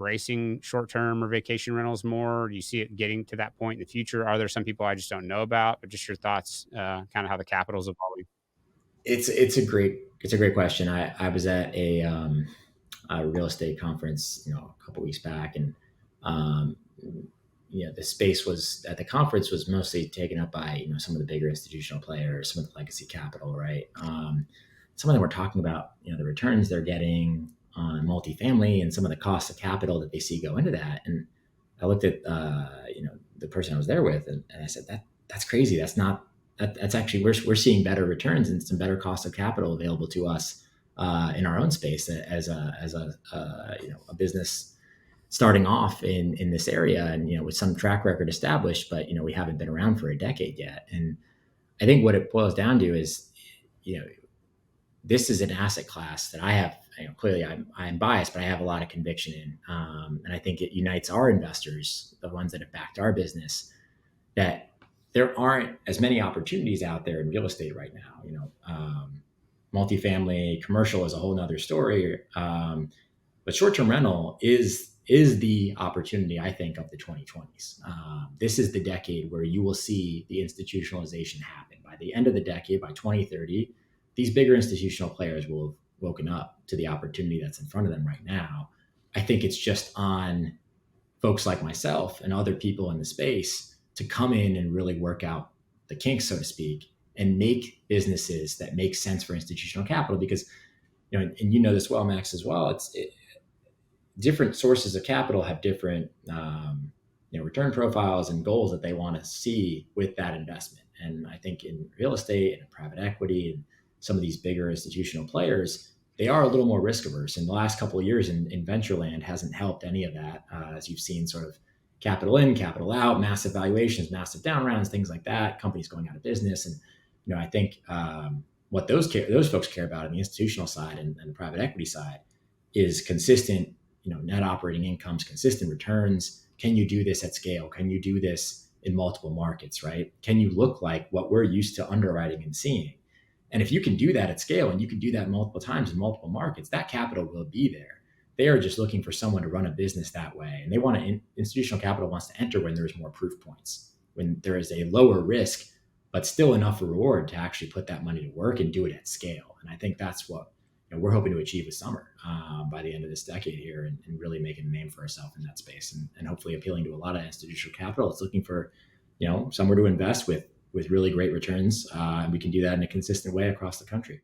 embracing short-term or vacation rentals more? Do you see it getting to that point in the future? Are there some people I just don't know about? But just your thoughts, kind of how the capital's evolving. It's a great question. I was at a real estate conference, a couple weeks back, and um, the space was at the conference was mostly taken up by some of the bigger institutional players, some of the legacy capital, right? Some of them were talking about the returns they're getting on multifamily and some of the costs of capital that they see go into that. And I looked at the person I was there with, and I said that's crazy. That's not that's actually we're seeing better returns and some better cost of capital available to us in our own space as a business starting off in this area, and with some track record established, but we haven't been around for a decade yet. And I think what it boils down to is you know this is an asset class that I have. Clearly, I'm biased, but I have a lot of conviction in, and I think it unites our investors, the ones that have backed our business, that there aren't as many opportunities out there in real estate right now. Multifamily, commercial is a whole nother story, but short-term rental is the opportunity, I think, of the 2020s. This is the decade where you will see the institutionalization happen. By the end of the decade, by 2030, these bigger institutional players will have woken up to the opportunity that's in front of them right now. I think it's just on folks like myself and other people in the space to come in and really work out the kinks, so to speak, and make businesses that make sense for institutional capital. Because, and this well, Max, as well, different sources of capital have different return profiles and goals that they want to see with that investment. And I think in real estate and private equity and some of these bigger institutional players, they are a little more risk averse. And the last couple of years in venture land hasn't helped any of that, as you've seen sort of capital in, capital out, massive valuations, massive down rounds, things like that, companies going out of business. And I think what those folks care about on the institutional side and the private equity side is consistent, net operating incomes, consistent returns. Can you do this at scale? Can you do this in multiple markets, right? Can you look like what we're used to underwriting and seeing? And if you can do that at scale and you can do that multiple times in multiple markets, that capital will be there. They are just looking for someone to run a business that way. And they want to, institutional capital wants to enter when there's more proof points, when there is a lower risk, but still enough reward to actually put that money to work and do it at scale. And I think that's what we're hoping to achieve with Summer by the end of this decade here, and really making a name for ourselves in that space, and hopefully appealing to a lot of institutional capital. It's looking for, somewhere to invest with really great returns. And we can do that in a consistent way across the country.